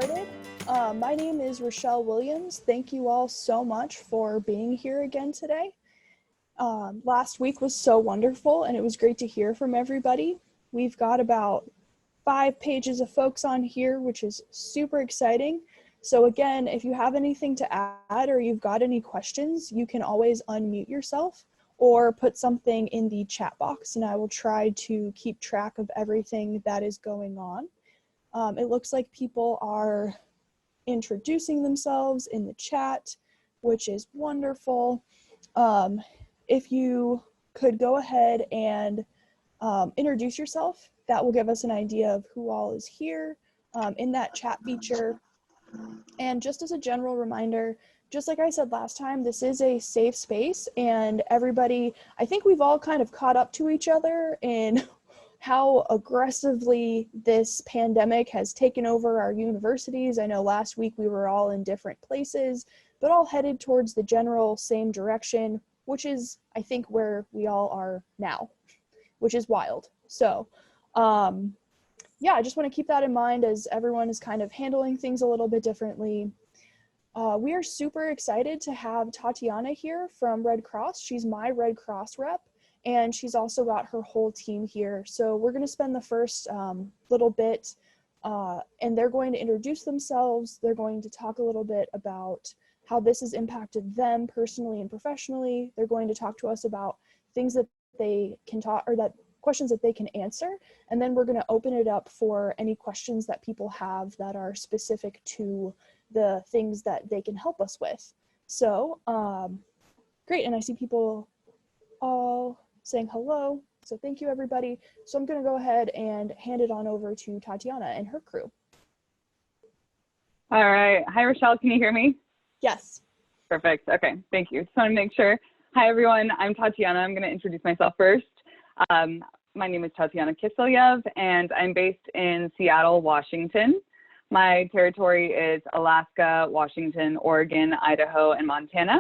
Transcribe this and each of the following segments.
started. My name is Richelle Williams. Thank you all so much for being here again today. Last week was so wonderful and it was great to hear from everybody. We've got about 5 pages of folks on here, which is super exciting. So again, if you have anything to add or you've got any questions, you can always unmute yourself or put something in the chat box and I will try to keep track of everything that is going on. It looks like people are introducing themselves in the chat, which is wonderful. If you could go ahead and introduce yourself, that will give us an idea of who all is here in that chat feature. And just as a general reminder, just like I said last time, this is a safe space and everybody, I think we've all kind of caught up to each other in how aggressively this pandemic has taken over our universities. I know last week we were all in different places, but all headed towards the general same direction, which is, I think, where we all are now, which is wild. So, yeah, I just want to keep that in mind as everyone is kind of handling things a little bit differently. We are super excited to have Tatyana here from Red Cross. She's my Red Cross rep. And she's also got her whole team here. So we're going to spend the first little bit and they're going to introduce themselves. They're going to talk a little bit about how this has impacted them personally and professionally. They're going to talk to us about things that they can talk or that questions that they can answer. And then we're going to open it up for any questions that people have that are specific to the things that they can help us with. So great. And I see people all saying hello. So thank you, everybody. So I'm going to go ahead and hand it on over to Tatyana and her crew. All right. Hi, Richelle. Can you hear me? Yes. Perfect. Okay. Thank you. Just want to make sure. Hi, everyone. I'm Tatyana. I'm going to introduce myself first. My name is Tatyana Kiselyov, and I'm based in Seattle, Washington. My territory is Alaska, Washington, Oregon, Idaho, and Montana.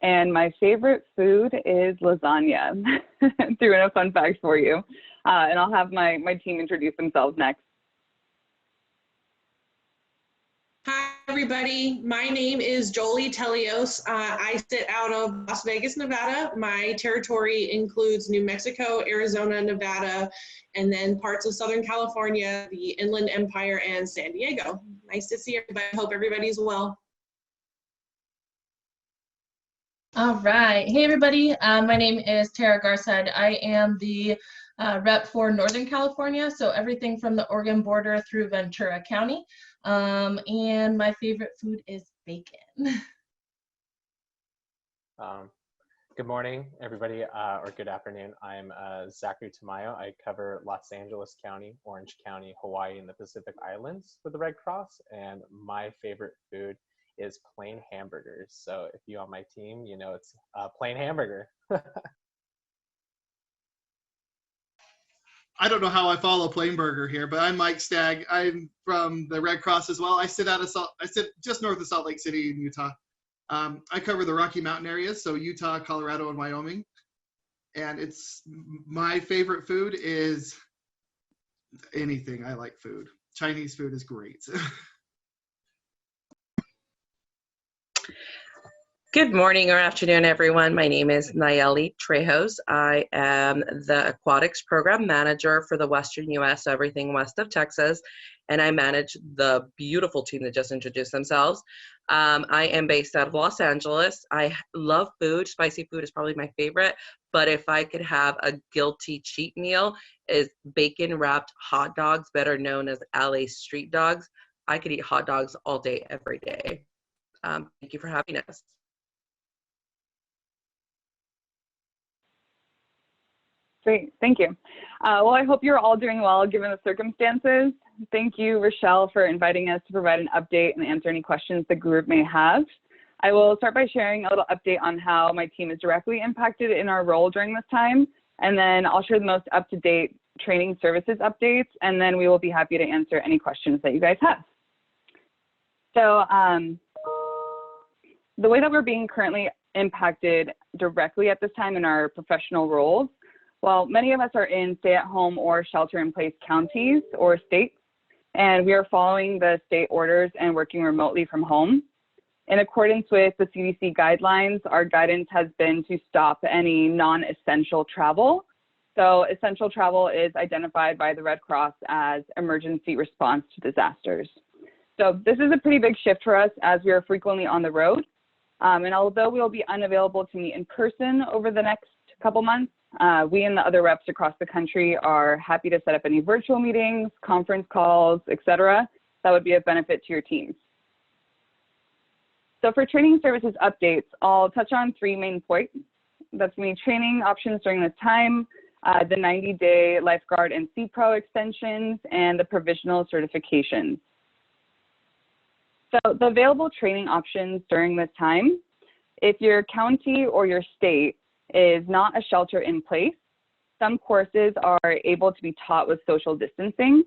And my favorite food is lasagna. Threw in a fun fact for you. And I'll have my team introduce themselves next. Hi, everybody. My name is Jolie Telios. I sit out of Las Vegas, Nevada. My territory includes New Mexico, Arizona, Nevada, and then parts of Southern California, the Inland Empire, and San Diego. Nice to see everybody. Hope everybody's well. All right. Hey, everybody. My name is Tara Garside. I am the rep for Northern California, so everything from the Oregon border through Ventura County. And my favorite food is bacon. Good morning, everybody, or good afternoon. I'm Zachary Tamayo. I cover Los Angeles County, Orange County, Hawaii, and the Pacific Islands with the Red Cross. And my favorite food is plain hamburgers. So if you on my team, you know it's a plain hamburger. I don't know how I follow plain burger here, but I'm Mike Stagg. I'm from the Red Cross as well. I sit just north of Salt Lake City in Utah. I cover the Rocky Mountain areas, so Utah, Colorado, and Wyoming. And it's my favorite food is anything. I like food. Chinese food is great. Good morning or afternoon, everyone. My name is Nayeli Trejos. I am the Aquatics Program Manager for the Western U.S., everything west of Texas, and I manage the beautiful team that just introduced themselves. I am based out of Los Angeles. I love food. Spicy food is probably my favorite, but if I could have a guilty cheat meal, is bacon-wrapped hot dogs, better known as LA street dogs. I could eat hot dogs all day, every day. Thank you for having us. Great, thank you. Well, I hope you're all doing well given the circumstances. Thank you, Richelle, for inviting us to provide an update and answer any questions the group may have. I will start by sharing a little update on how my team is directly impacted in our role during this time, and then I'll share the most up-to-date training services updates, and then we will be happy to answer any questions that you guys have. So the way that we're being currently impacted directly at this time in our professional roles, well, many of us are in stay-at-home or shelter-in-place counties or states. and we are following the state orders and working remotely from home. In accordance with the CDC guidelines, our guidance has been to stop any non-essential travel. So essential travel is identified by the Red Cross as emergency response to disasters. So this is a pretty big shift for us as we are frequently on the road. And although we will be unavailable to meet in person over the next couple months, we and the other reps across the country are happy to set up any virtual meetings, conference calls, etc. that would be of benefit to your teams. So for training services updates, I'll touch on 3 main points. That's going to be training options during this time, the 90-day lifeguard and Sea Pro extensions, and the provisional certifications. So the available training options during this time, if your county or your state is not a shelter in place, some courses are able to be taught with social distancing.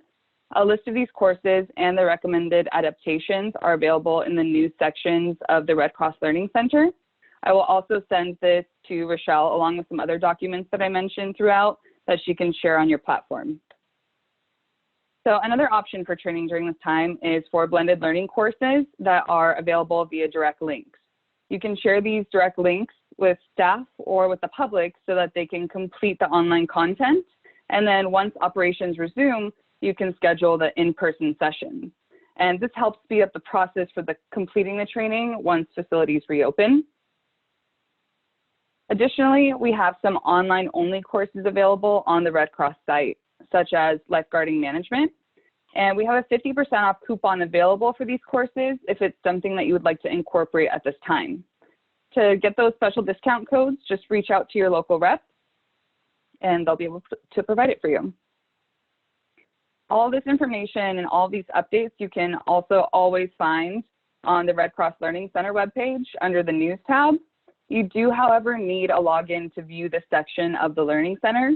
A list of these courses and the recommended adaptations are available in the news sections of the Red Cross Learning Center. I will also send this to Richelle along with some other documents that I mentioned throughout that she can share on your platform. So another option for training during this time is for blended learning courses that are available via direct links. You can share these direct links with staff or with the public so that they can complete the online content. And then once operations resume, you can schedule the in-person sessions. And this helps speed up the process for completing the training once facilities reopen. Additionally, we have some online-only courses available on the Red Cross site, such as lifeguarding management. And we have a 50% off coupon available for these courses if it's something that you would like to incorporate at this time. To get those special discount codes, just reach out to your local rep and they'll be able to provide it for you. All this information and all these updates you can also always find on the Red Cross Learning Center webpage under the News tab. You do, however, need a login to view this section of the Learning Center.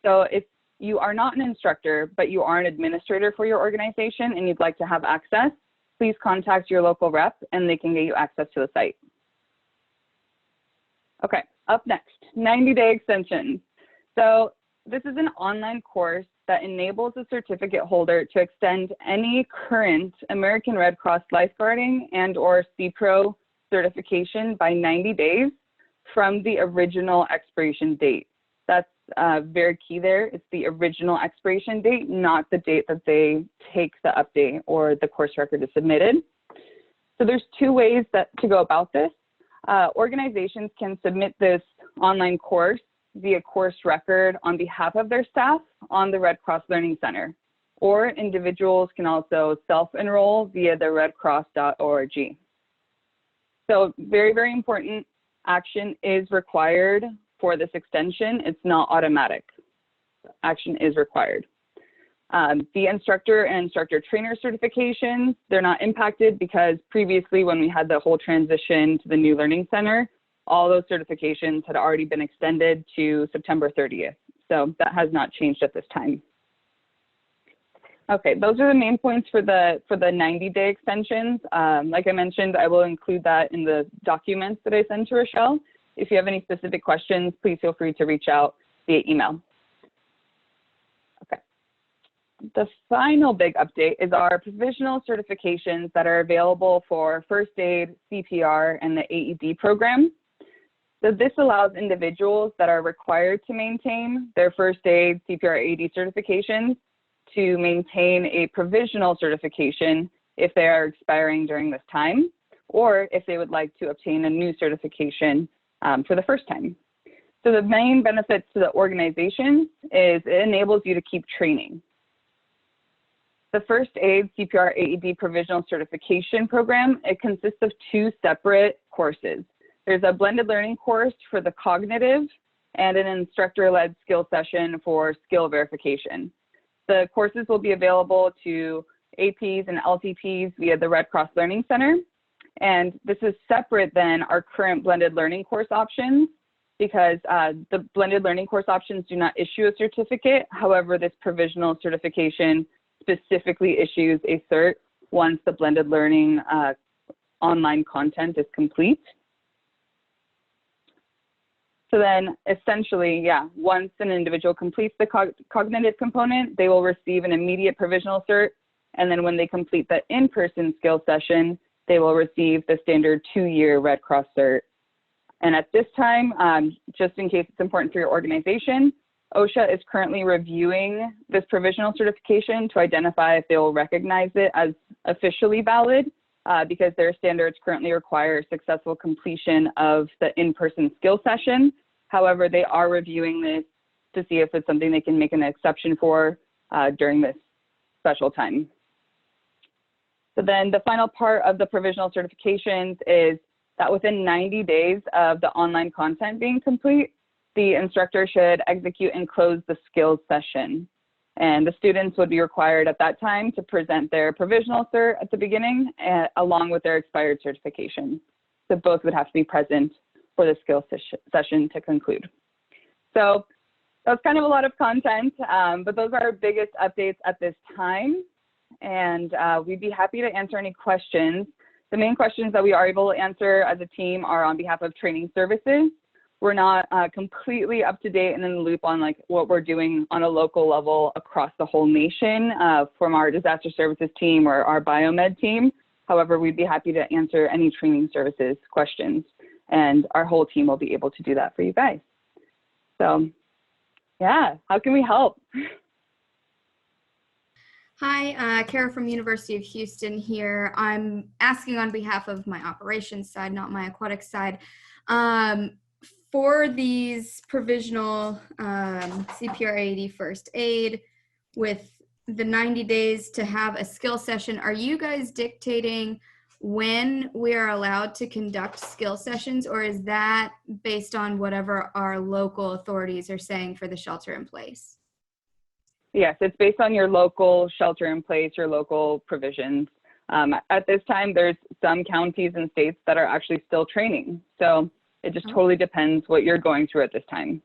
So if you are not an instructor, but you are an administrator for your organization and you'd like to have access, please contact your local rep and they can get you access to the site. Okay, up next, 90-day extensions. So this is an online course that enables a certificate holder to extend any current American Red Cross lifeguarding and/or Sea Pro certification by 90 days from the original expiration date. That's very key there. It's the original expiration date, not the date that they take the update or the course record is submitted. So there's 2 ways to go about this. Organizations can submit this online course via course record on behalf of their staff on the Red Cross Learning Center, or individuals can also self-enroll via the redcross.org. So very, very important, action is required for this extension. It's not automatic. Action is required. The instructor and instructor trainer certifications, they're not impacted because previously when we had the whole transition to the new learning center, all those certifications had already been extended to September 30th. So that has not changed at this time. Okay, those are the main points for the 90-day extensions. Like I mentioned, I will include that in the documents that I send to Richelle. If you have any specific questions, please feel free to reach out via email. Okay. The final big update is our provisional certifications that are available for first aid, CPR, and the AED program. So this allows individuals that are required to maintain their first aid, CPR, AED certifications to maintain a provisional certification if they are expiring during this time, or if they would like to obtain a new certification for the first time. So the main benefits to the organization is it enables you to keep training. The first aid, CPR, AED provisional certification program, it consists of 2 separate courses. There's a blended learning course for the cognitive and an instructor-led skill session for skill verification. The courses will be available to APs and LTPs via the Red Cross Learning Center. And this is separate than our current blended learning course options because the blended learning course options do not issue a certificate. However, this provisional certification specifically issues a cert once the blended learning online content is complete. So then essentially, yeah, once an individual completes the cognitive component, they will receive an immediate provisional cert. And then when they complete the in-person skill session, they will receive the standard 2-year Red Cross cert. And at this time, just in case it's important for your organization, OSHA is currently reviewing this provisional certification to identify if they will recognize it as officially valid, because their standards currently require successful completion of the in-person skill session. However, they are reviewing this to see if it's something they can make an exception for during this special time. So then the final part of the provisional certifications is that within 90 days of the online content being complete, the instructor should execute and close the skills session. And the students would be required at that time to present their provisional cert at the beginning, along with their expired certification. So both would have to be present for the skills session to conclude. So that's kind of a lot of content, but those are our biggest updates at this time. And we'd be happy to answer any questions. The main questions that we are able to answer as a team are on behalf of training services. We're not completely up to date and in the loop on like what we're doing on a local level across the whole nation from our disaster services team or our biomed team. However, we'd be happy to answer any training services questions, and our whole team will be able to do that for you guys. So yeah, how can we help? Hi, Kara from University of Houston here. I'm asking on behalf of my operations side, not my aquatics side. For these provisional CPR AED first aid with the 90 days to have a skill session, are you guys dictating when we are allowed to conduct skill sessions, or is that based on whatever our local authorities are saying for the shelter in place? Yes, it's based on your local shelter in place, your local provisions. At this time, there's some counties and states that are actually still training. So it just totally depends what you're going through at this time.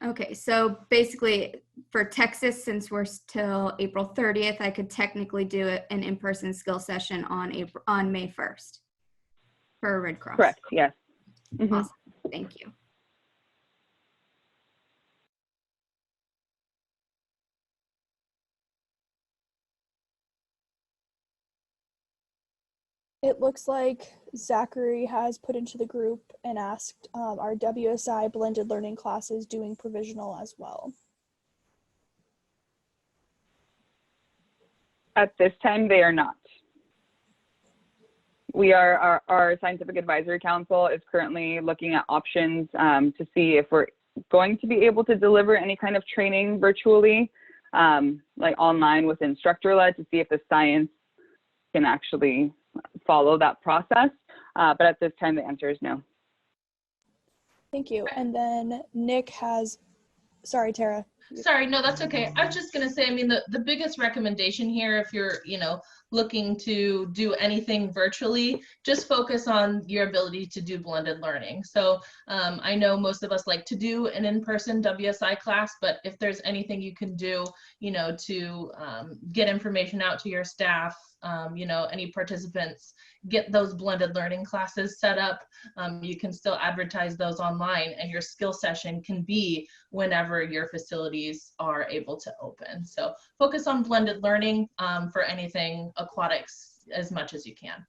Okay, so basically for Texas, since we're till April 30th, I could technically do an in-person skill session on May 1st for Red Cross. Correct, yes. Mm-hmm. Awesome, thank you. It looks like Zachary has put into the group and asked our WSI blended learning classes doing provisional as well. At this time, they are not. We are, our Scientific Advisory Council is currently looking at options to see if we're going to be able to deliver any kind of training virtually, like online with instructor-led, to see if the science can actually follow that process. But at this time, the answer is no. Thank you. And then Nick has, sorry, Tara. Sorry, no, that's okay. I was just going to say, I mean, the biggest recommendation here, if you're, looking to do anything virtually, just focus on your ability to do blended learning. So I know most of us like to do an in-person WSI class, but if there's anything you can do, to get information out to your staff, any participants, get those blended learning classes set up. You can still advertise those online, and your skill session can be whenever your facilities are able to open. So focus on blended learning for anything aquatics as much as you can.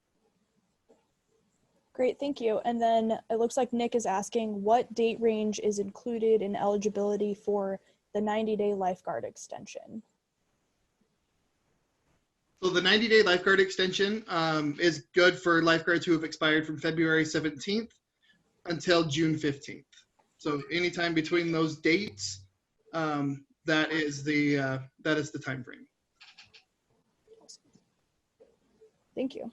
Great, thank you. And then it looks like Nick is asking what date range is included in eligibility for the 90-day lifeguard extension. So the 90-day lifeguard extension is good for lifeguards who have expired from February 17th until June 15th. So anytime between those dates, that is the time frame. Thank you.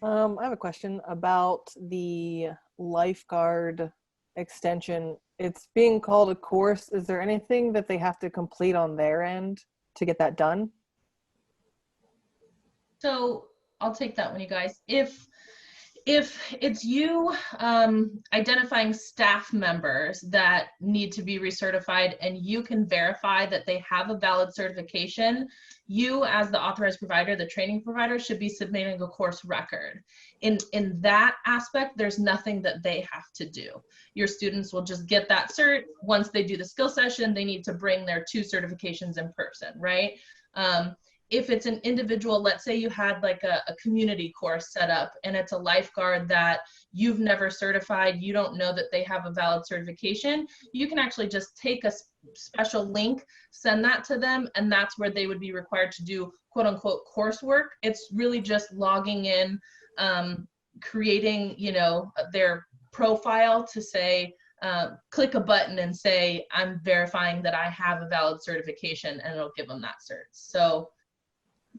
I have a question about the lifeguard extension. It's being called a course. Is there anything that they have to complete on their end to get that done? So I'll take that one, you guys. If it's you identifying staff members that need to be recertified and you can verify that they have a valid certification, you as the authorized provider, the training provider, should be submitting a course record. In that aspect, there's nothing that they have to do. Your students will just get that cert. Once they do the skill session, they need to bring their 2 certifications in person, right? if it's an individual, let's say you had like a community course set up and it's a lifeguard that you've never certified, you don't know that they have a valid certification, you can actually just take a special link, send that to them, and that's where they would be required to do quote unquote coursework. It's really just logging in, creating, you know, their profile to say, click a button and say, I'm verifying that I have a valid certification, and it'll give them that cert. So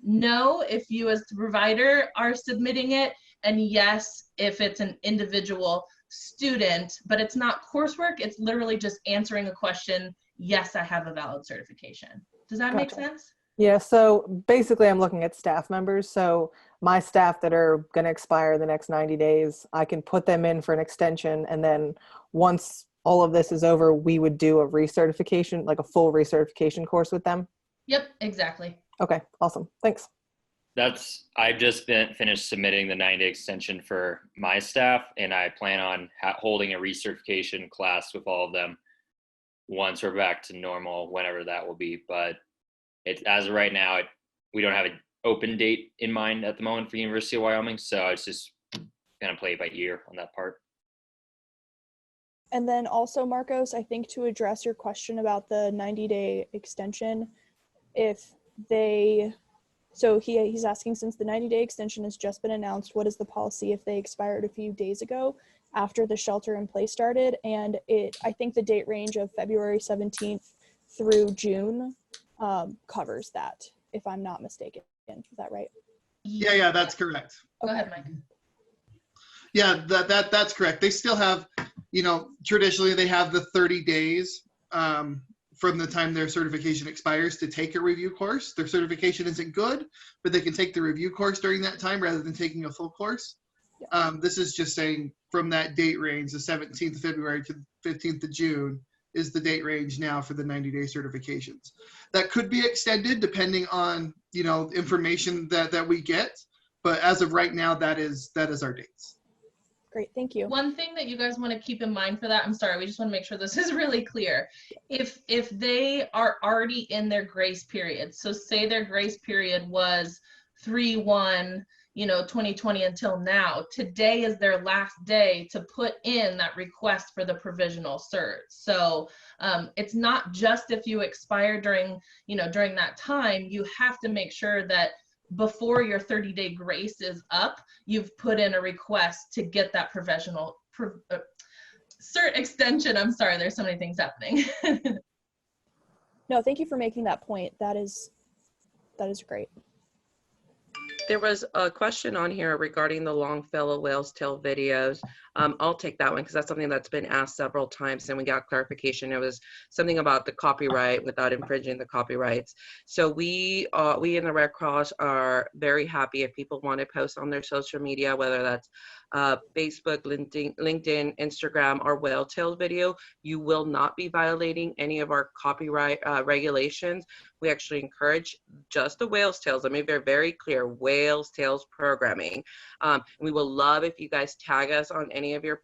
no, if you as the provider are submitting it, and yes, if it's an individual student, but it's not coursework, it's literally just answering a question, yes, I have a valid certification. Does that make sense? Yeah, so basically I'm looking at staff members. So my staff that are going to expire the next 90 days, I can put them in for an extension. And then once all of this is over, we would do a recertification, like a full recertification course with them. Yep, exactly. Okay, awesome. Thanks. I've just finished submitting the 90-day extension for my staff, and I plan on holding a recertification class with all of them once we're back to normal, whenever that will be. But as of right now, we don't have an open date in mind at the moment for University of Wyoming, so it's just going to play it by ear on that part. And then also, Marcos, I think to address your question about the 90-day extension, so he's asking, since the 90-day extension has just been announced, what is the policy if they expired a few days ago after the shelter in place started? And I think the date range of February 17th through June covers that, if I'm not mistaken. Is that right? Yeah, that's correct. Go ahead, Mike. Yeah, that's correct. They still have, you know, traditionally they have the 30 days from the time their certification expires to take a review course. Their certification isn't good, but they can take the review course during that time rather than taking a full course. Yeah. This is just saying from that date range, the 17th of February to 15th of June is the date range now for the 90-day certifications. That could be extended depending on, you know, information that we get, but as of right now, that is our dates. Great, thank you. One thing that you guys want to keep in mind for that, I'm sorry, we just want to make sure this is really clear. If they are already in their grace period, so say their grace period was 3/1, you know, 2020 until now, today is their last day to put in that request for the provisional cert. So it's not just if you expire during that time, you have to make sure that before your 30-day grace is up, you've put in a request to get that provisional cert extension. I'm sorry, there's so many things happening. No, thank you for making that point. That is great. There was a question on here regarding the Longfellow whale's tail videos. I'll take that one because that's something that's been asked several times, and we got clarification. It was something about the copyright without infringing the copyrights. So we in the Red Cross are very happy if people want to post on their social media, whether that's Facebook, LinkedIn, Instagram, or whale tail video. You will not be violating any of our copyright regulations. We actually encourage just the whale's tails. Let me be very clear, whale's tails programming. We will love if you guys tag us on any of your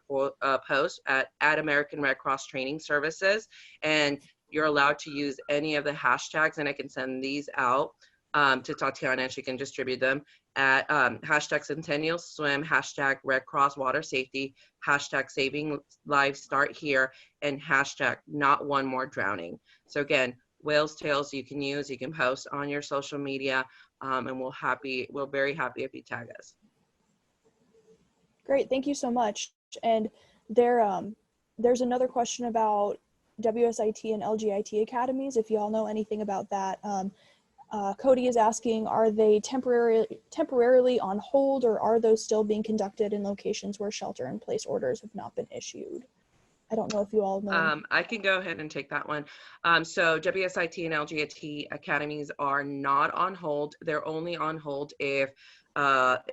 posts at American Red Cross Training Services, and you're allowed to use any of the hashtags, and I can send these out to Tatyana and she can distribute them at hashtag Centennial Swim, hashtag Red Cross Water Safety, hashtag Saving Lives Start Here, and hashtag Not One More Drowning. So again, whale's tails you can use, you can post on your social media, and we're very happy if you tag us. Great, thank you so much. And there's another question about WSIT and LGIT academies, if you all know anything about that. Cody is asking, are they temporarily on hold, or are those still being conducted in locations where shelter-in-place orders have not been issued? I don't know if you all know. I can go ahead and take that one. So WSIT and LGIT academies are not on hold. They're only on hold if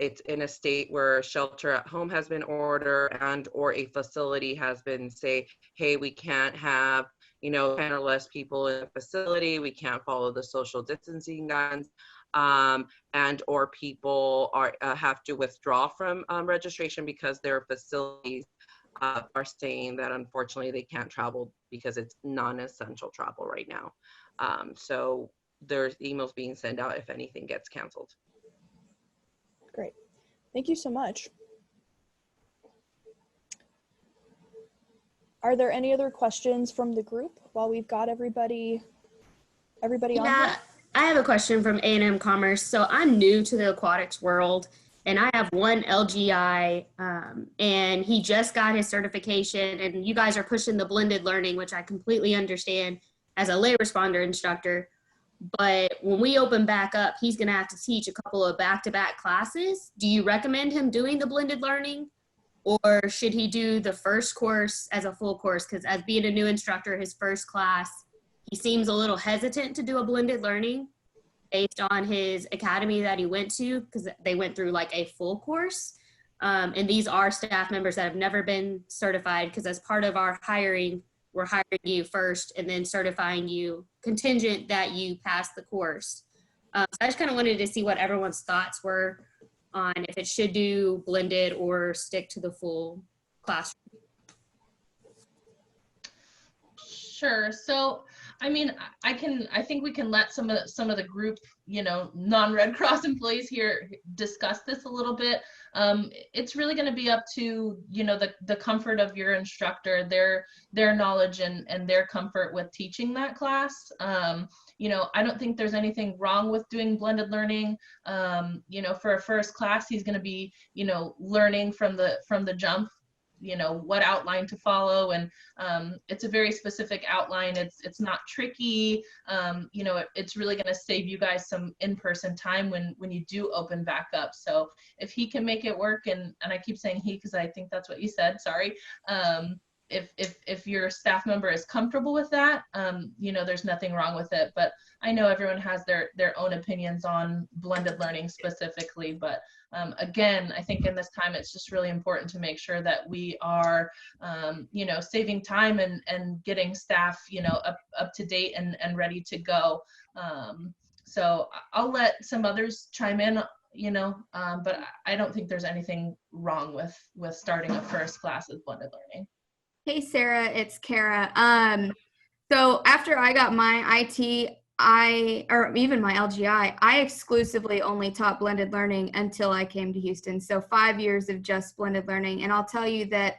it's in a state where shelter at home has been ordered and or a facility has been say, hey, we can't have 10 or less people in a facility, we can't follow the social distancing guidelines, and or people have to withdraw from registration because their facilities are saying that unfortunately they can't travel because it's non-essential travel right now. So there's emails being sent out if anything gets canceled. Great. Thank you so much. Are there any other questions from the group while we've got everybody on Yeah, here? I have a question from A&M Commerce. So I'm new to the aquatics world, and I have one LGI, and he just got his certification, and you guys are pushing the blended learning, which I completely understand as a lay responder instructor. But when we open back up, he's going to have to teach a couple of back-to-back classes. Do you recommend him doing the blended learning? Or should he do the first course as a full course? Because as being a new instructor, his first class, he seems a little hesitant to do a blended learning based on his academy that he went to, because they went through like a full course. And these are staff members that have never been certified, because as part of our hiring, we're hiring you first and then certifying you contingent that you pass the course. So I just kind of wanted to see what everyone's thoughts were on if it should do blended or stick to the full classroom. Sure. So, I mean, I think we can let some of the group, non-Red Cross employees here discuss this a little bit. It's really going to be up to, the comfort of your instructor, their knowledge and their comfort with teaching that class. I don't think there's anything wrong with doing blended learning. For a first class, he's going to be, learning from the jump, what outline to follow, and it's a very specific outline. It's not tricky. It's really going to save you guys some in-person time when you do open back up. So if he can make it work, and I keep saying he because I think that's what you said, sorry. If your staff member is comfortable with that, there's nothing wrong with it. But I know everyone has their own opinions on blended learning specifically, but again, I think in this time, it's just really important to make sure that we are, saving time and getting staff, up to date and ready to go. So I'll let some others chime in, but I don't think there's anything wrong with starting a first class with blended learning. Hey, Sarah, it's Kara. So after I got my IT, or even my LGI, I exclusively only taught blended learning until I came to Houston. So 5 years of just blended learning. And I'll tell you that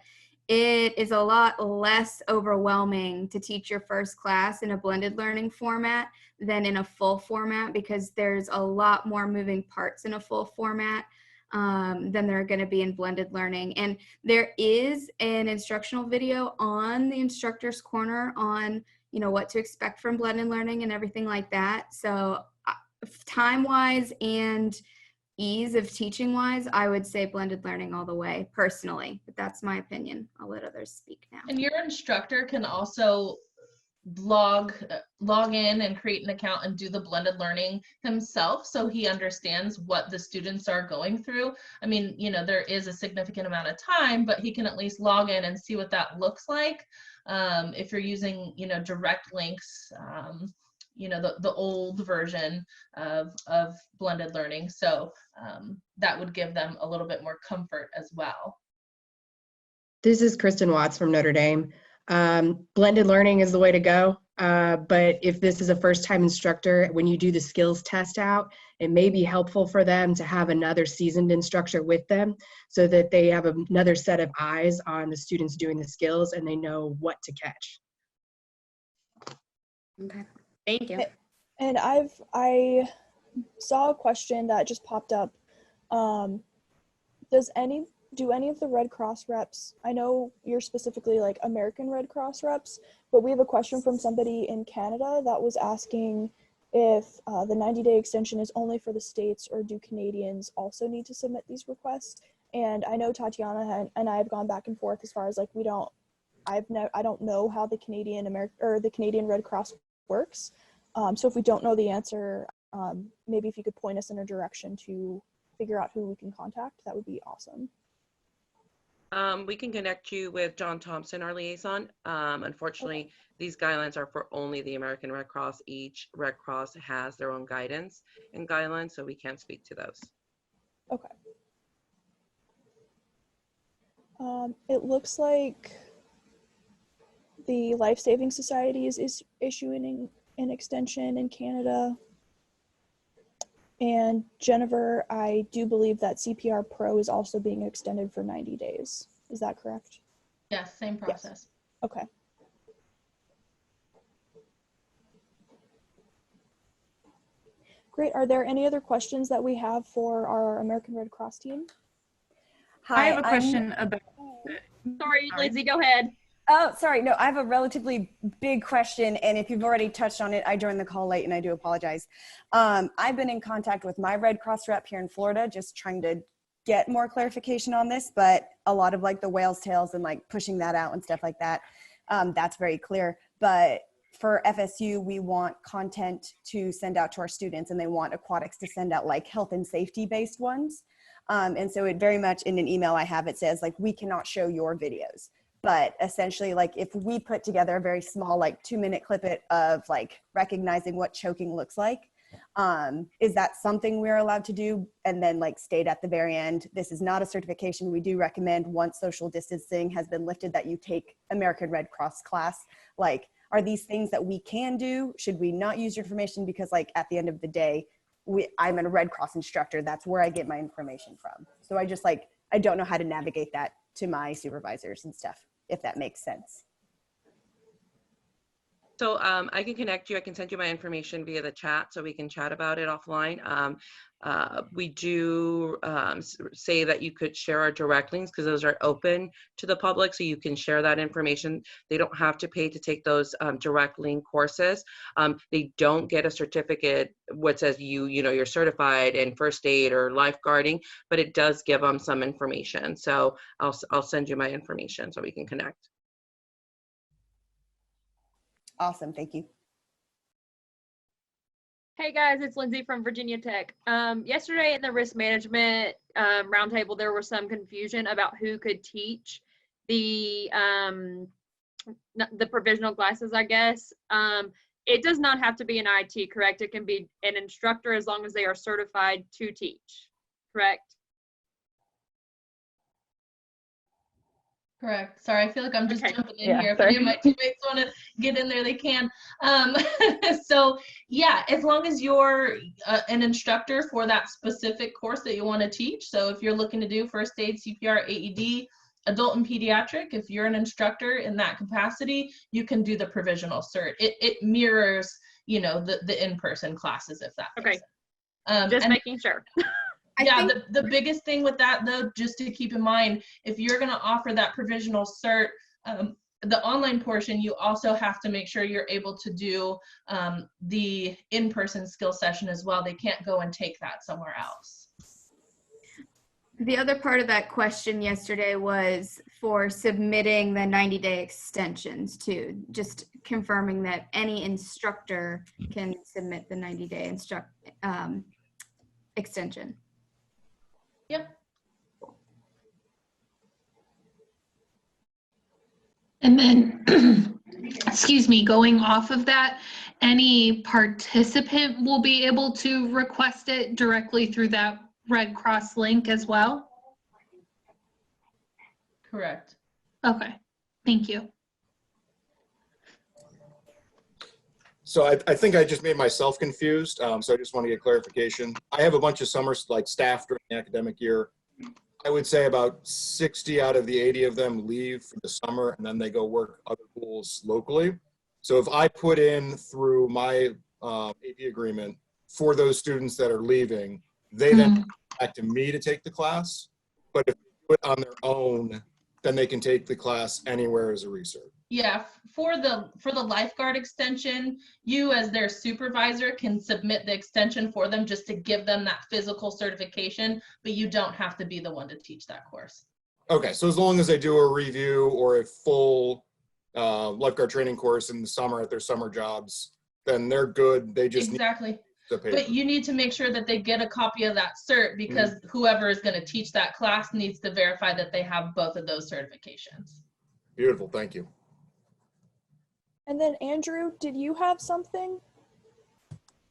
it is a lot less overwhelming to teach your first class in a blended learning format than in a full format, because there's a lot more moving parts in a full format than there are going to be in blended learning. And there is an instructional video on the Instructor's Corner on, what to expect from blended learning and everything like that. So time-wise and ease of teaching-wise, I would say blended learning all the way, personally. But that's my opinion. I'll let others speak now. And your instructor can also log in and create an account and do the blended learning himself, so he understands what the students are going through. I mean, there is a significant amount of time, but he can at least log in and see what that looks like. If you're using, direct links, the old version of blended learning. So that would give them a little bit more comfort as well. This is Kristen Watts from Notre Dame. Blended learning is the way to go. But if this is a first-time instructor, when you do the skills test out, it may be helpful for them to have another seasoned instructor with them so that they have another set of eyes on the students doing the skills and they know what to catch. Okay, thank you. And I saw a question that just popped up. Do any of the Red Cross reps, I know you're specifically like American Red Cross reps, but we have a question from somebody in Canada that was asking if the 90-day extension is only for the States, or do Canadians also need to submit these requests? And I know Tatyana and I have gone back and forth as far as like, I don't know how the Canadian Red Cross works. So if we don't know the answer, maybe if you could point us in a direction to figure out who we can contact, that would be awesome. We can connect you with John Thompson, our liaison. Unfortunately, these guidelines are for only the American Red Cross. Each Red Cross has their own guidance and guidelines, so we can't speak to those. Okay. It looks like the Life Saving Society is issuing an extension in Canada. And Jennifer, I do believe that CPR Pro is also being extended for 90 days. Is that correct? Yes, same process. Yes. Okay. Great. Are there any other questions that we have for our American Red Cross team? Hi, I have a question about. Sorry, Lindsay, go ahead. Oh, sorry. No, I have a relatively big question. And if you've already touched on it, I joined the call late and I do apologize. I've been in contact with my Red Cross rep here in Florida, just trying to get more clarification on this, but a lot of like the whale's tails and like pushing that out and stuff like that, that's very clear. But for FSU, we want content to send out to our students, and they want Aquatics to send out like health and safety based ones. And so it very much in an email I have, it says like, we cannot show your videos. But essentially, like if we put together a very small, like 2-minute clip of like recognizing what choking looks like, is that something we're allowed to do? And then like state at the very end, this is not a certification. We do recommend once social distancing has been lifted that you take American Red Cross class. Like, are these things that we can do? Should we not use your information? Because like at the end of the day, I'm a Red Cross instructor. That's where I get my information from. So I just like, I don't know how to navigate that to my supervisors and stuff, if that makes sense. So I can connect you. I can send you my information via the chat so we can chat about it offline. We do say that you could share our direct links because those are open to the public, so you can share that information. They don't have to pay to take those direct link courses. They don't get a certificate what says you're certified in first aid or lifeguarding, but it does give them some information. So I'll send you my information so we can connect. Awesome, thank you. Hey guys, it's Lindsay from Virginia Tech. Yesterday in the risk management roundtable, there was some confusion about who could teach the provisional classes, I guess. It does not have to be an IT, correct? It can be an instructor as long as they are certified to teach, correct? Correct. Sorry, I feel like I'm just jumping in here. If sorry. any of my teammates want to get in there, they can. So yeah, as long as you're an instructor for that specific course that you want to teach. So if you're looking to do first aid, CPR, AED, adult and pediatric, if you're an instructor in that capacity, you can do the provisional cert. It mirrors, the in-person classes, if that makes sense. Just making sure. Yeah, the biggest thing with that though, just to keep in mind, if you're going to offer that provisional cert, the online portion, you also have to make sure you're able to do the in-person skill session as well. They can't go and take that somewhere else. The other part of that question yesterday was for submitting the 90-day extensions too, just confirming that any instructor can submit the 90-day extension. Yep. And then, excuse me, going off of that, any participant will be able to request it directly through that Red Cross link as well? Correct. Okay, thank you. So I think I just made myself confused, so I just want to get clarification. I have a bunch of summer staff during the academic year. I would say about 60 out of the 80 of them leave for the summer, and then they go work other pools locally. So if I put in through my AP agreement for those students that are leaving, they then come back to me to take the class. But if they do it on their own, then they can take the class anywhere as a research. Yeah, for the lifeguard extension, you as their supervisor can submit the extension for them just to give them that physical certification, but you don't have to be the one to teach that course. Okay, so as long as they do a review or a full lifeguard training course in the summer at their summer jobs, then they're good. They just exactly. Need the paper. But you need to make sure that they get a copy of that cert because whoever is going to teach that class needs to verify that they have both of those certifications. Beautiful, thank you. And then Andrew, did you have something?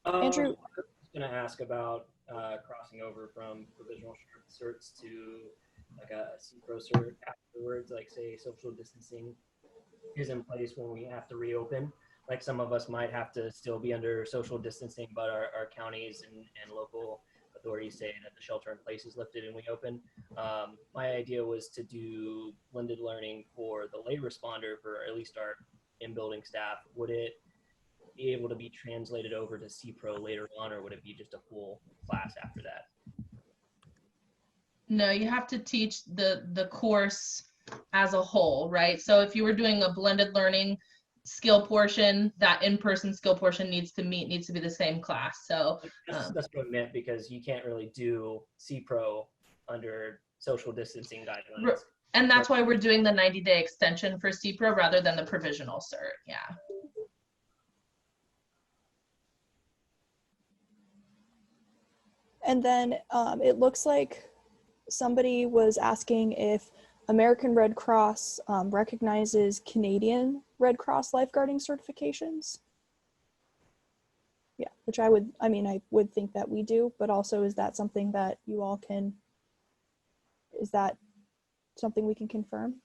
Andrew? I was going to ask about crossing over from provisional certs to like a CPRO cert afterwards, like say social distancing is in place when we have to reopen. like some of us might have to still be under social distancing, but our counties and local authorities say that the shelter in place is lifted and we open. My idea was to do blended learning for the lay responder, for at least our in-building staff. Would it be able to be translated over to CPRO later on, or would it be just a full class after that? No, you have to teach the course as a whole, right? So if you were doing a blended learning skill portion, that in-person skill portion needs to be the same class. So that's what I meant, because you can't really do CPRO under social distancing guidelines. And that's why we're doing the 90-day extension for CPRO rather than the provisional cert. Yeah. And then it looks like somebody was asking if American Red Cross recognizes Canadian Red Cross lifeguarding certifications. Yeah, which I would think that we do, but also is that something that you all can, is that something we can confirm?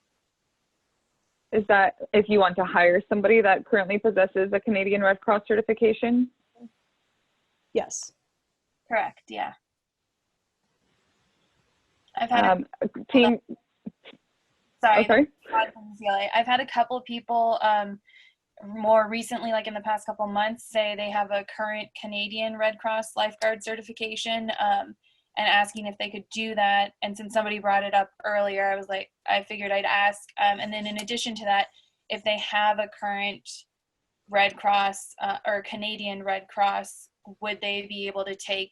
Is that if you want to hire somebody that currently possesses a Canadian Red Cross certification? Yes. Correct, yeah. I've had team. Sorry. Oh, sorry. I've had a couple people more recently, like in the past couple months, say they have a current Canadian Red Cross lifeguard certification and asking if they could do that. And since somebody brought it up earlier, I figured I'd ask. And then in addition to that, if they have a current Red Cross or Canadian Red Cross, would they be able to take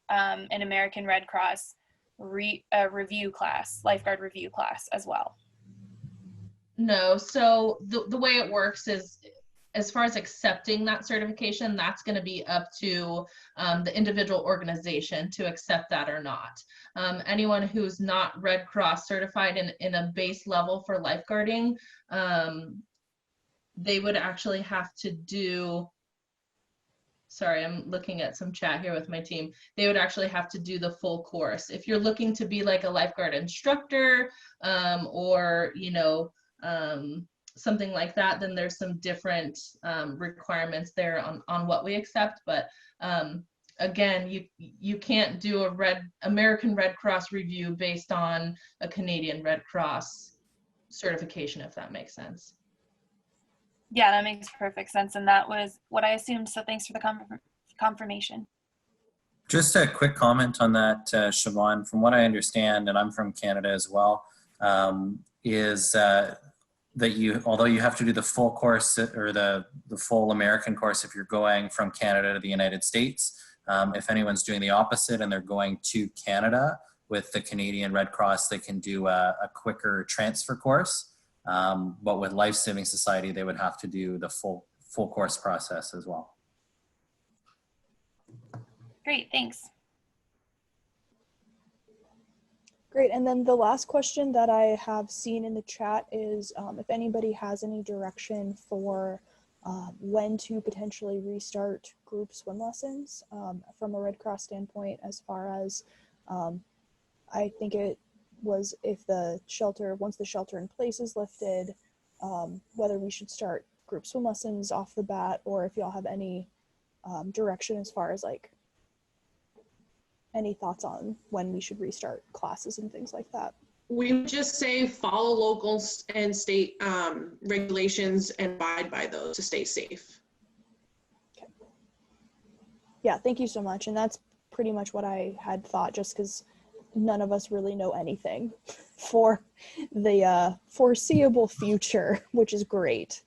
an American Red Cross review class, lifeguard review class as well? No, so the way it works is, as far as accepting that certification, that's going to be up to the individual organization to accept that or not. Anyone who's not Red Cross certified in a base level for lifeguarding, they would actually have to do, sorry, I'm looking at some chat here with my team. They would actually have to do the full course. If you're looking to be like a lifeguard instructor or, something like that, then there's some different requirements there on what we accept. But again, you can't do American Red Cross review based on a Canadian Red Cross certification, if that makes sense. Yeah, that makes perfect sense. And that was what I assumed. So thanks for the confirmation. Just a quick comment on that, Siobhan. From what I understand, and I'm from Canada as well, is that although you have to do the full course or the full American course if you're going from Canada to the United States, if anyone's doing the opposite and they're going to Canada with the Canadian Red Cross, they can do a quicker transfer course. But with Life Saving Society, they would have to do the full course process as well. Great, thanks. Great, and then the last question that I have seen in the chat is if anybody has any direction for when to potentially restart group swim lessons from a Red Cross standpoint, as far as I think it was if once the shelter in place is lifted, whether we should start group swim lessons off the bat, or if y'all have any direction as far as like any thoughts on when we should restart classes and things like that. We would just say follow local and state regulations and abide by those to stay safe. Okay. Yeah, thank you so much. And that's pretty much what I had thought, just because none of us really know anything for the foreseeable future, which is great.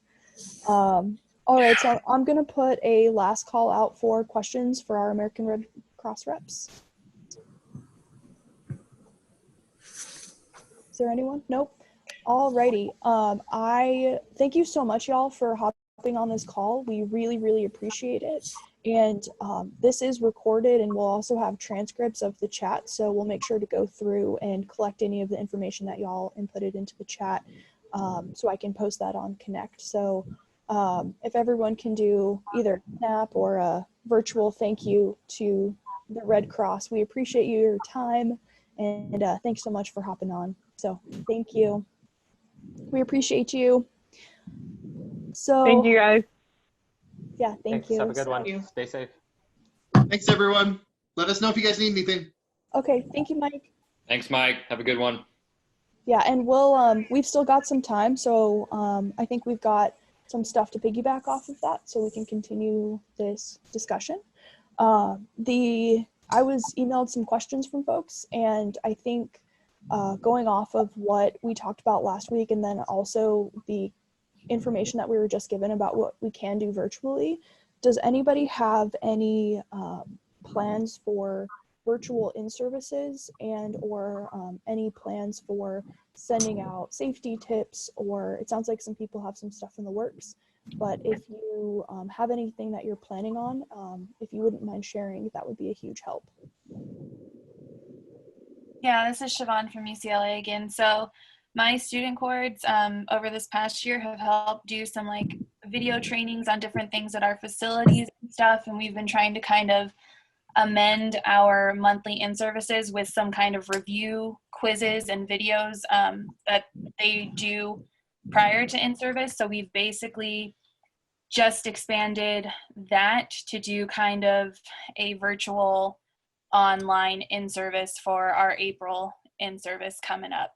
All right, so I'm going to put a last call out for questions for our American Red Cross reps. Is there anyone? Nope. Alrighty. I thank you so much, y'all, for hopping on this call. We really, really appreciate it. And this is recorded, and we'll also have transcripts of the chat. So we'll make sure to go through and collect any of the information that y'all inputted into the chat, so I can post that on Connect. So if everyone can do either a snap or a virtual thank you to the Red Cross, we appreciate your time, and thanks so much for hopping on. So thank you. We appreciate you. So thank you guys. Yeah, thank Thanks. you. Have a good one. you. Stay safe. Thanks, everyone. Let us know if you guys need anything. Okay, thank you, Mike. Thanks, Mike. Have a good one. Yeah, and we've still got some time, so I think we've got some stuff to piggyback off of that, so we can continue this discussion. I was emailed some questions from folks, and I think going off of what we talked about last week, and then also the information that we were just given about what we can do virtually, does anybody have any plans for virtual in-services and or any plans for sending out safety tips, or it sounds like some people have some stuff in the works, but if you have anything that you're planning on, if you wouldn't mind sharing, that would be a huge help. Yeah, this is Siobhan from UCLA again. So my student coords over this past year have helped do some like video trainings on different things at our facilities and stuff, and we've been trying to kind of amend our monthly in-services with some kind of review quizzes and videos that they do prior to in-service. So we've basically just expanded that to do kind of a virtual online in-service for our April in-service coming up.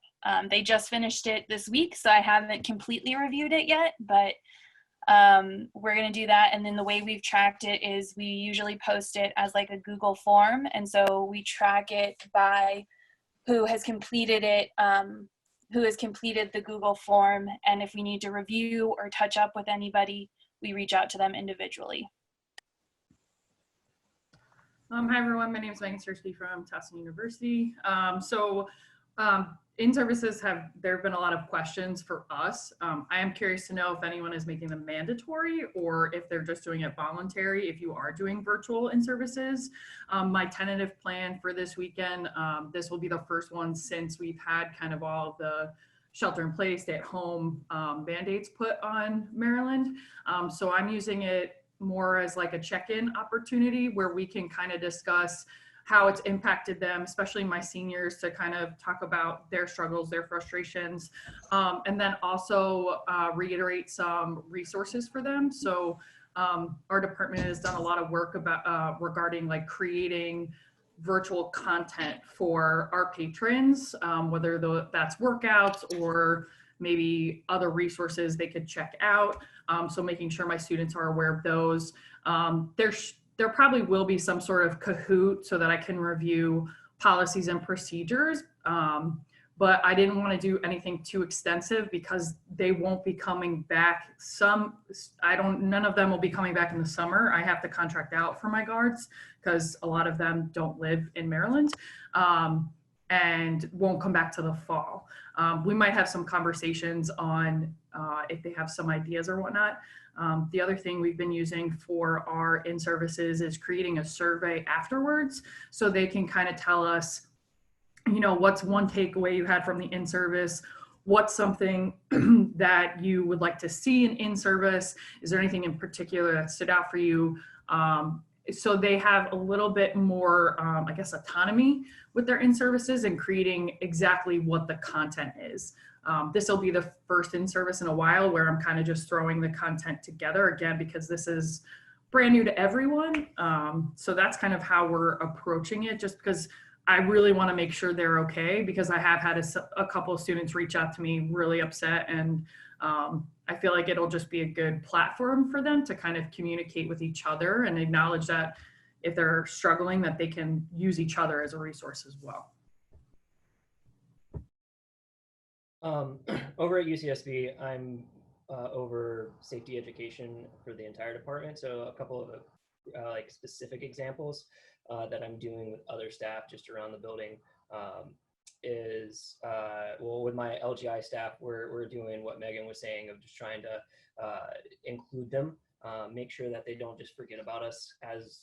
They just finished it this week, so I haven't completely reviewed it yet, but we're going to do that. And then the way we've tracked it is we usually post it as like a Google form. And so we track it by who has completed it, who has completed the Google form. And if we need to review or touch up with anybody, we reach out to them individually. Hi everyone, my name is Megan Sersky from Towson University. In-services there have been a lot of questions for us. I am curious to know if anyone is making them mandatory or if they're just doing it voluntary if you are doing virtual in-services. My tentative plan for this weekend, this will be the first one since we've had kind of all of the shelter in place, stay at home band-aids put on Maryland. So I'm using it more as like a check-in opportunity where we can kind of discuss how it's impacted them, especially my seniors, to kind of talk about their struggles, their frustrations, and then also reiterate some resources for them. So our department has done a lot of work about regarding like creating virtual content for our patrons, whether that's workouts or maybe other resources they could check out. So making sure my students are aware of those. There probably will be some sort of Kahoot so that I can review policies and procedures, but I didn't want to do anything too extensive because they won't be coming back. None of them will be coming back in the summer. I have to contract out for my guards because a lot of them don't live in Maryland and won't come back to the fall. We might have some conversations on if they have some ideas or whatnot. The other thing we've been using for our in-services is creating a survey afterwards so they can kind of tell us, you know, what's one takeaway you had from the in-service, what's something that you would like to see in service, is there anything in particular that stood out for you? So they have a little bit more, I guess, autonomy with their in-services and creating exactly what the content is. This will be the first in-service in a while where I'm kind of just throwing the content together again, because this is brand new to everyone. So that's kind of how we're approaching it, just because I really want to make sure they're okay, because I have had a couple of students reach out to me really upset, and I feel like it'll just be a good platform for them to kind of communicate with each other and acknowledge that if they're struggling, that they can use each other as a resource as well. Over at UCSB, I'm over safety education for the entire department. So a couple of like specific examples that I'm doing with other staff just around the building is, well, with my LGI staff, we're doing what Megan was saying of just trying to include them, make sure that they don't just forget about us as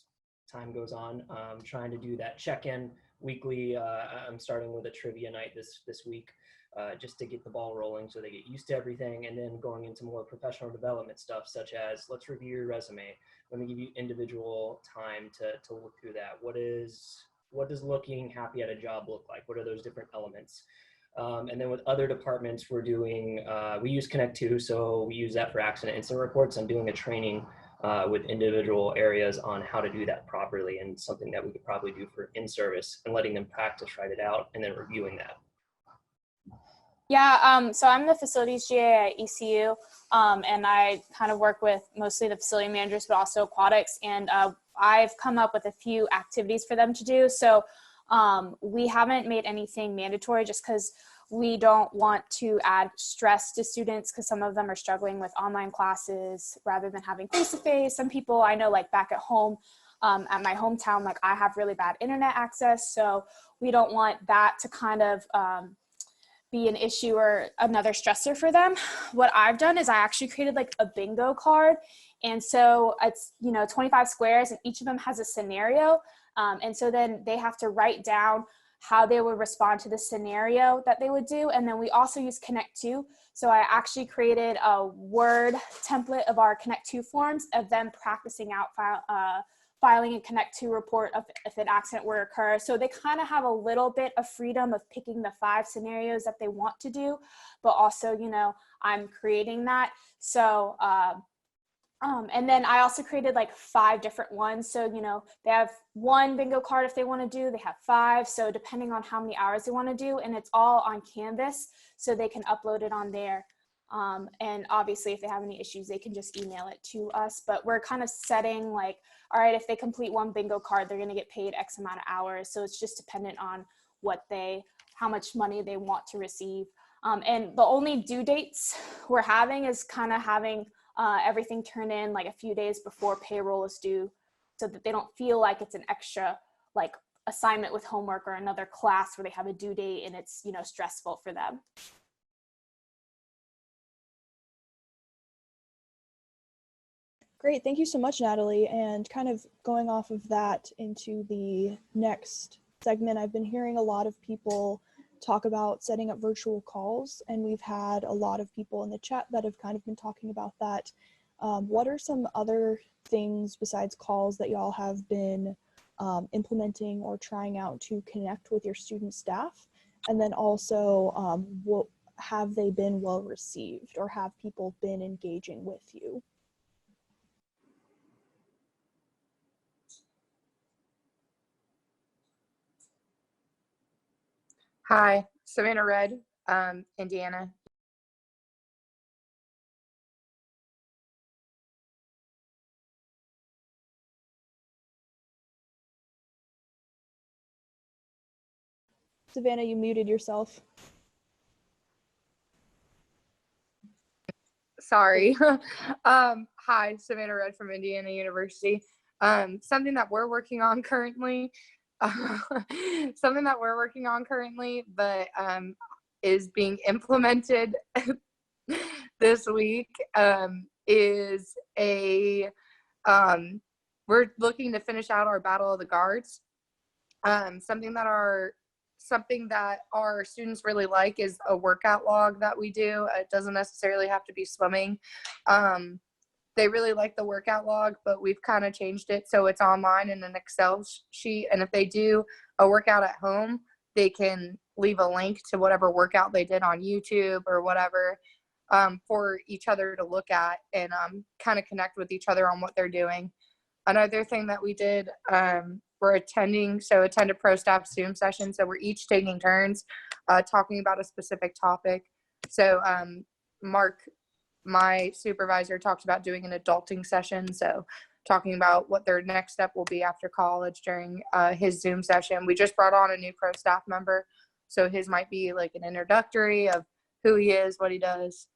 time goes on. Trying to do that check-in weekly. I'm starting with a trivia night this week. Just to get the ball rolling so they get used to everything, and then going into more professional development stuff such as, let's review your resume. Let me give you individual time to look through that. What does looking happy at a job look like? What are those different elements? And then with other departments, we're doing, we use Connect2, so we use that for accident incident reports. I'm doing a training with individual areas on how to do that properly, and something that we could probably do for in-service and letting them practice, write it out, and then reviewing that. Yeah, so I'm the facilities GA at ECU, and I kind of work with mostly the facility managers, but also aquatics, and I've come up with a few activities for them to do. So we haven't made anything mandatory just because we don't want to add stress to students, because some of them are struggling with online classes rather than having face-to-face. Some people I know, like back at home, at my hometown, like I have really bad internet access, so we don't want that to kind of be an issue or another stressor for them. What I've done is I actually created like a bingo card, and so it's 25 squares, and each of them has a scenario, and so then they have to write down how they would respond to the scenario that they would do. And then we also use Connect 2. So I actually created a Word template of our Connect 2 forms of them practicing out filing a Connect 2 report if an accident were to occur. So they kind of have a little bit of freedom of picking the 5 scenarios that they want to do, but also, I'm creating that. So, and then I also created like 5 different ones. So, they have 1 bingo card if they want to do, they have 5. So depending on how many hours they want to do, and it's all on Canvas, so they can upload it on there. And obviously if they have any issues, they can just email it to us, but we're kind of setting like, all right, if they complete 1 bingo card, they're going to get paid X amount of hours. So it's just dependent on how much money they want to receive. And the only due dates we're having is kind of having everything turn in like a few days before payroll is due, so that they don't feel like it's an extra like assignment with homework or another class where they have a due date and it's stressful for them. Great, thank you so much, Natalie. And kind of going off of that into the next segment, I've been hearing a lot of people talk about setting up virtual calls, and we've had a lot of people in the chat that have kind of been talking about that. What are some other things besides calls that y'all have been implementing or trying out to connect with your student staff? And then also, what have they been well received, or have people been engaging with you? Hi, Savannah Red, Indiana. Savannah, you muted yourself. Sorry. Hi, Savannah Red from Indiana University. Something that we're working on currently, but is being implemented this week, is we're looking to finish out our Battle of the Guards. Something that our students really like is a workout log that we do. It doesn't necessarily have to be swimming. They really like the workout log, but we've kind of changed it so it's online in an Excel sheet. And if they do a workout at home, they can leave a link to whatever workout they did on YouTube or whatever, for each other to look at and kind of connect with each other on what they're doing. Another thing that we did, we're attend a pro staff Zoom session. So we're each taking turns talking about a specific topic. So Mark, my supervisor, talked about doing an adulting session. So talking about what their next step will be after college during his Zoom session. We just brought on a new pro staff member. So his might be like an introductory of who he is, what he does.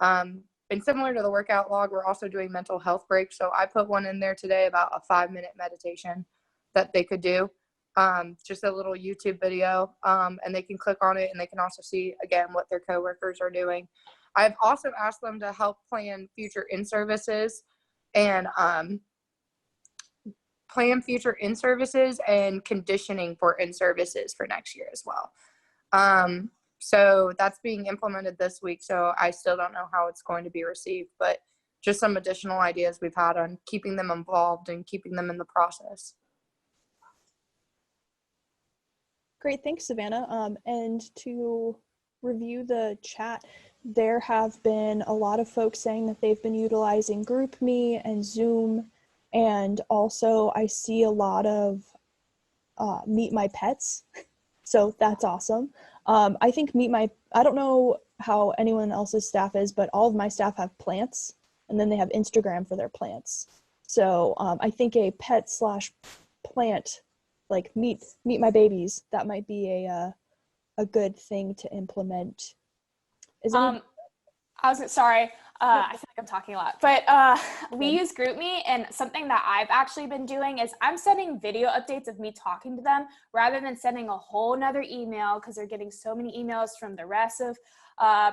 And similar to the workout log, we're also doing mental health breaks. So I put one in there today about a 5-minute meditation that they could do. Just a little YouTube video, and they can click on it, and they can also see, again, what their coworkers are doing. I've also asked them to help plan future in-services and conditioning for in-services for next year as well. So that's being implemented this week. So I still don't know how it's going to be received, but just some additional ideas we've had on keeping them involved and keeping them in the process. Great, thanks, Savannah. And to review the chat, there have been a lot of folks saying that they've been utilizing GroupMe and Zoom, and also I see a lot of Meet My Pets, so that's awesome. I think I don't know how anyone else's staff is, but all of my staff have plants, and then they have Instagram for their plants. So I think a pet/plant, like meet my babies, that might be a good thing to implement. Sorry, I feel like I'm talking a lot, but we use GroupMe, and something that I've actually been doing is I'm sending video updates of me talking to them rather than sending a whole nother email, because they're getting so many emails from the rest of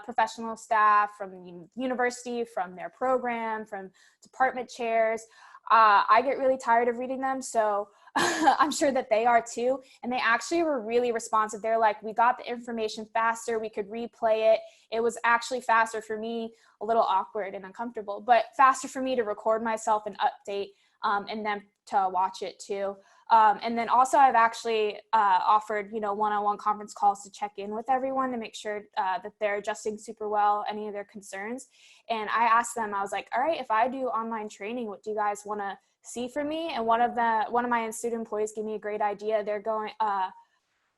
professional staff, from the university, from their program, from department chairs. I get really tired of reading them, so I'm sure that they are too. And they actually were really responsive. They're like, we got the information faster, we could replay it. It was actually faster for me, a little awkward and uncomfortable, but faster for me to record myself and update, and then to watch it too. And then also I've actually offered, one-on-one conference calls to check in with everyone to make sure that they're adjusting super well, any of their concerns. And I asked them, I was like, all right, if I do online training, what do you guys want to see from me? And one of my student employees gave me a great idea.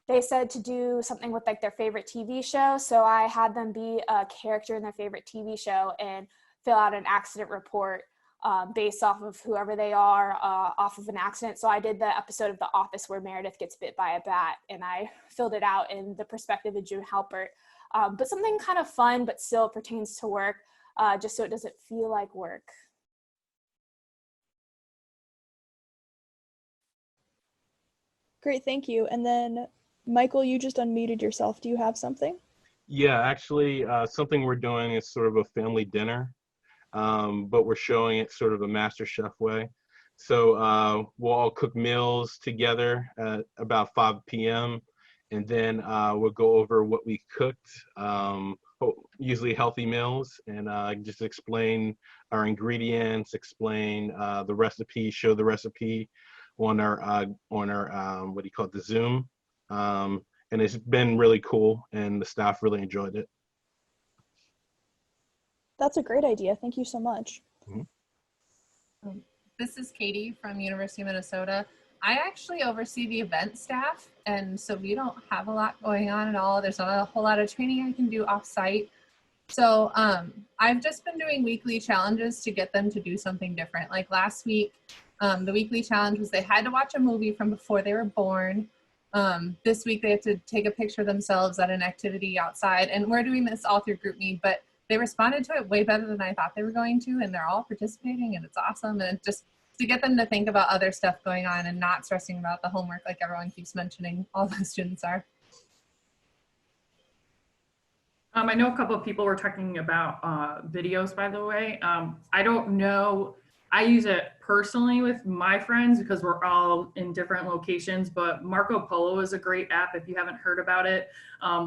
They said to do something with like their favorite TV show. So I had them be a character in their favorite TV show and fill out an accident report based off of whoever they are, off of an accident. So I did the episode of The Office where Meredith gets bit by a bat, and I filled it out in the perspective of June Halpert. But something kind of fun, but still pertains to work, just so it doesn't feel like work. Great, thank you. And then Michael, you just unmuted yourself. Do you have something? Yeah, actually, something we're doing is sort of a family dinner, but we're showing it sort of a master chef way. So we'll all cook meals together at about 5 p.m. And then we'll go over what we cooked, usually healthy meals, and just explain our ingredients, explain the recipe, show the recipe on our what do you call it, the Zoom. And it's been really cool, and the staff really enjoyed it. That's a great idea. Thank you so much. Mm-hmm. This is Katie from University of Minnesota. I actually oversee the event staff, and so we don't have a lot going on at all. There's not a whole lot of training I can do off-site. So I've just been doing weekly challenges to get them to do something different. Like last week, the weekly challenge was they had to watch a movie from before they were born. This week they have to take a picture of themselves at an activity outside, and we're doing this all through GroupMe, but they responded to it way better than I thought they were going to, and they're all participating, and it's awesome. And just to get them to think about other stuff going on and not stressing about the homework like everyone keeps mentioning all the students are. I know a couple of people were talking about videos, by the way. I don't know. I use it personally with my friends because we're all in different locations, but Marco Polo is a great app if you haven't heard about it,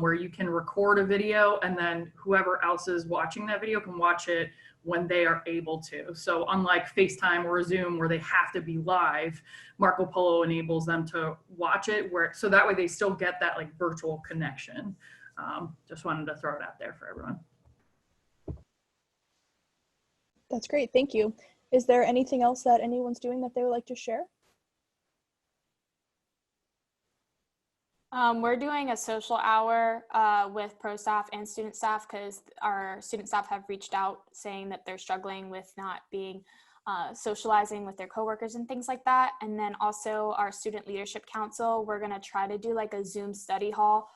where you can record a video and then whoever else is watching that video can watch it when they are able to. So unlike FaceTime or Zoom where they have to be live, Marco Polo enables them to watch it so that way they still get that like virtual connection. Just wanted to throw it out there for everyone. That's great. Thank you. Is there anything else that anyone's doing that they would like to share? We're doing a social hour with pro staff and student staff because our student staff have reached out saying that they're struggling with not being socializing with their coworkers and things like that. And then also our student leadership council, we're going to try to do like a Zoom study hall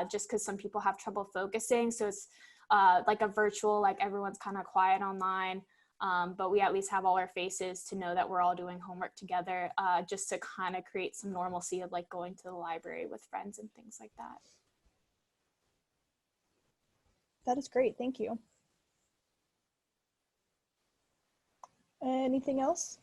just because some people have trouble focusing. So it's like a virtual, like everyone's kind of quiet online. But we at least have all our faces to know that we're all doing homework together, just to kind of create some normalcy of like going to the library with friends and things like that. That is great. Thank you. Anything else?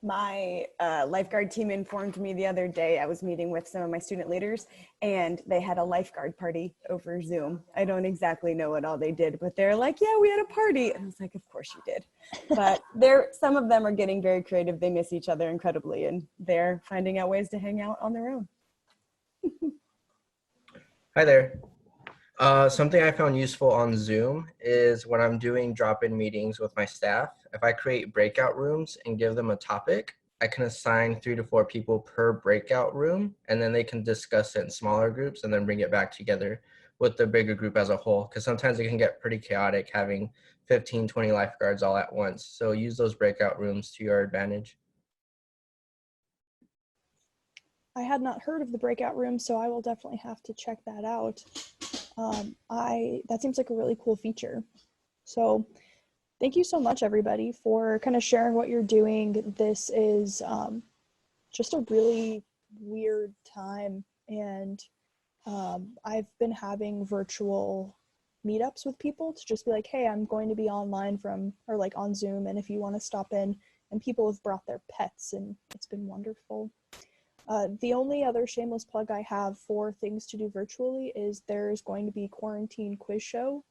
My lifeguard team informed me the other day, I was meeting with some of my student leaders and they had a lifeguard party over Zoom. I don't exactly know what all they did, but they're like, yeah, we had a party. And I was like, of course you did. But some of them are getting very creative. They miss each other incredibly and they're finding out ways to hang out on their own. Hi there. Something I found useful on Zoom is when I'm doing drop-in meetings with my staff, if I create breakout rooms and give them a topic, I can assign 3 to 4 people per breakout room, and then they can discuss it in smaller groups and then bring it back together with the bigger group as a whole. Because sometimes it can get pretty chaotic having 15, 20 lifeguards all at once. So use those breakout rooms to your advantage. I had not heard of the breakout room, so I will definitely have to check that out. That seems like a really cool feature. So thank you so much, everybody, for kind of sharing what you're doing. This is just a really weird time, and I've been having virtual meetups with people to just be like, hey, I'm going to be online or like on Zoom, and if you want to stop in, and people have brought their pets, and it's been wonderful. The only other shameless plug I have for things to do virtually is there's going to be quarantine quiz show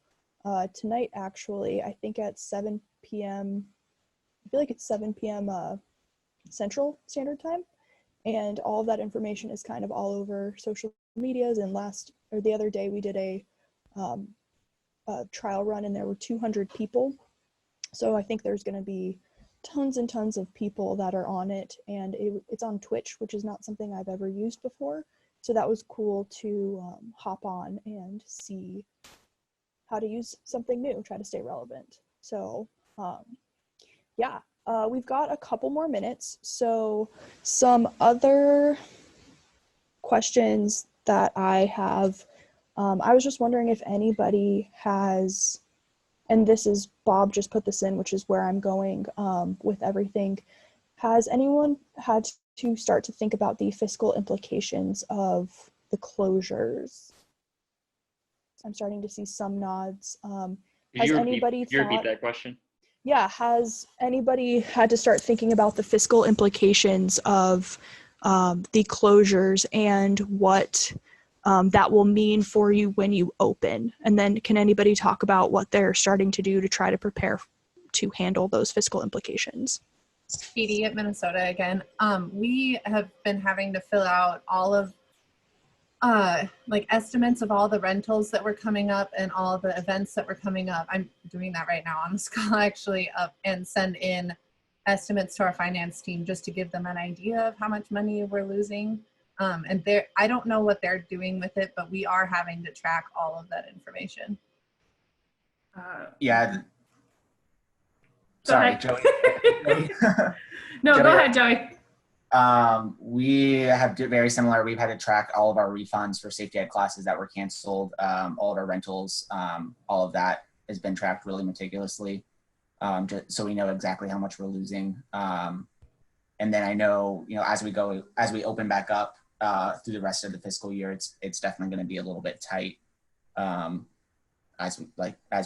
tonight, actually, I think at 7 p.m. I feel like it's 7 p.m. Central Standard Time. And all of that information is kind of all over social medias. And the other day we did a trial run and there were 200 people. So I think there's going to be tons and tons of people that are on it, and it's on Twitch, which is not something I've ever used before. So that was cool to hop on and see how to use something new, try to stay relevant. So yeah, we've got a couple more minutes. So some other questions that I have, I was just wondering if anybody has, and this is, Bob just put this in, which is where I'm going with everything. Has anyone had to start to think about the fiscal implications of the closures? I'm starting to see some nods. Has anybody Could you repeat that question? Yeah, has anybody had to start thinking about the fiscal implications of the closures and what that will mean for you when you open? And then can anybody talk about what they're starting to do to try to prepare to handle those fiscal implications? PD at Minnesota again. We have been having to fill out all of like estimates of all the rentals that were coming up and all the events that were coming up. I'm doing that right now on the school actually, and send in estimates to our finance team just to give them an idea of how much money we're losing. And I don't know what they're doing with it, but we are having to track all of that information. Yeah. Sorry, Joey. No, Joey, go ahead, Joey. We have very similar. We've had to track all of our refunds for safety ed classes that were canceled, all of our rentals, all of that has been tracked really meticulously, just so we know exactly how much we're losing. And then I know, as we open back up through the rest of the fiscal year, it's definitely going to be a little bit tight as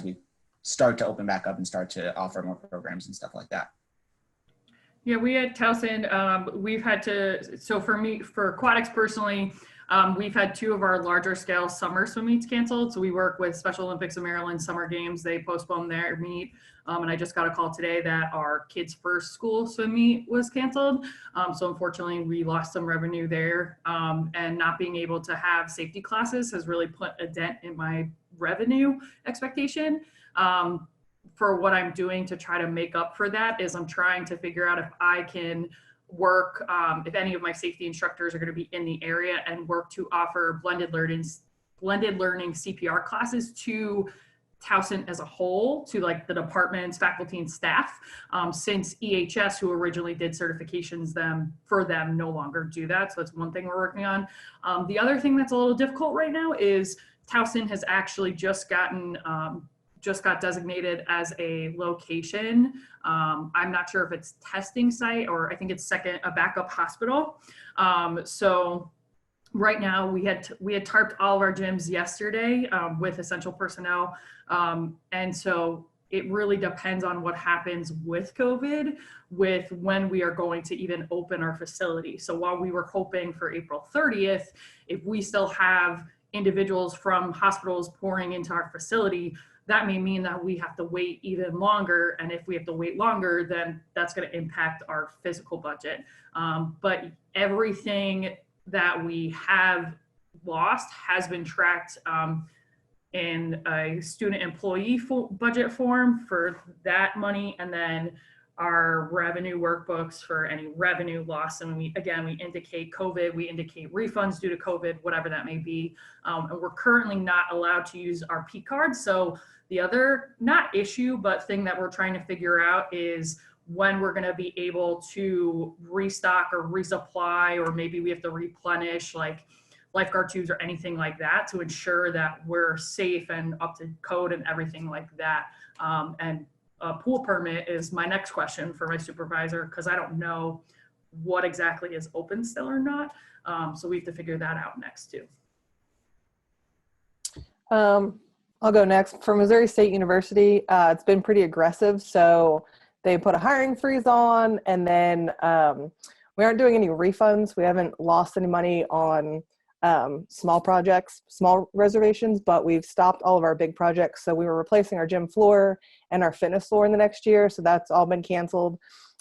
we start to open back up and start to offer more programs and stuff like that. Yeah, we at Towson, we've had to, so for Aquatics personally, we've had 2 of our larger scale summer swim meets canceled. So we work with Special Olympics of Maryland Summer Games. They postponed their meet. And I just got a call today that our kids' first school swim meet was canceled. So unfortunately we lost some revenue there. And not being able to have safety classes has really put a dent in my revenue expectation. For what I'm doing to try to make up for that is I'm trying to figure out if I can work, if any of my safety instructors are going to be in the area, and work to offer blended learning CPR classes to Towson as a whole, to like the departments, faculty, and staff, since EHS, who originally did certifications for them, no longer do that. So that's one thing we're working on. The other thing that's a little difficult right now is Towson has actually just got designated as a location. I'm not sure if it's testing site or I think it's a backup hospital. So right now we had tarped all of our gyms yesterday with essential personnel. And so it really depends on what happens with COVID, with when we are going to even open our facility. So while we were hoping for April 30th, if we still have individuals from hospitals pouring into our facility, that may mean that we have to wait even longer. And if we have to wait longer, then that's going to impact our physical budget. But everything that we have lost has been tracked in a student employee budget form for that money, and then our revenue workbooks for any revenue loss. And we indicate COVID, we indicate refunds due to COVID, whatever that may be. And we're currently not allowed to use our P cards. So the other, not issue, but thing that we're trying to figure out is when we're going to be able to restock or resupply, or maybe we have to replenish like lifeguard tubes or anything like that to ensure that we're safe and up to code and everything like that. And a pool permit is my next question for my supervisor, because I don't know what exactly is open still or not. So we have to figure that out next too. I'll go next. For Missouri State University, it's been pretty aggressive. So they put a hiring freeze on, and then we aren't doing any refunds. We haven't lost any money on small projects, small reservations, but we've stopped all of our big projects. So we were replacing our gym floor and our fitness floor in the next year. So that's all been canceled.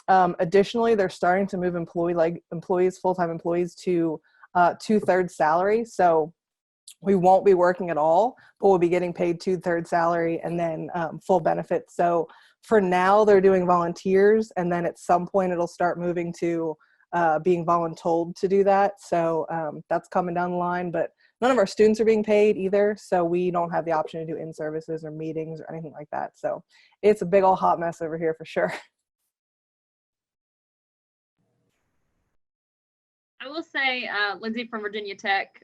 Additionally, they're starting to move employees, full-time employees to 2/3 salary. So we won't be working at all, but we'll be getting paid 2/3 salary and then full benefits. So for now, they're doing volunteers, and then at some point it'll start moving to being voluntold to do that. So that's coming down the line, but none of our students are being paid either. So we don't have the option to do in-services or meetings or anything like that. So it's a big old hot mess over here for sure. I will say, Lindsay from Virginia Tech,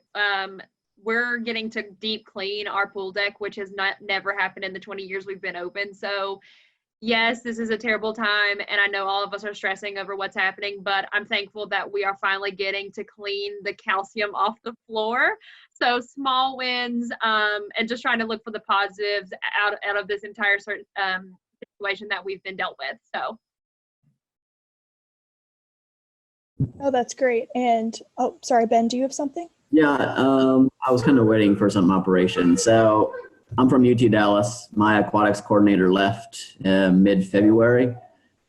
we're getting to deep clean our pool deck, which has never happened in the 20 years we've been open. So yes, this is a terrible time, and I know all of us are stressing over what's happening, but I'm thankful that we are finally getting to clean the calcium off the floor. So small wins, and just trying to look for the positives out of this entire situation that we've been dealt with. So. Oh, that's great. And oh, sorry, Ben, do you have something? Yeah, I was kind of waiting for some operation. So I'm from UT Dallas. My aquatics coordinator left mid-February,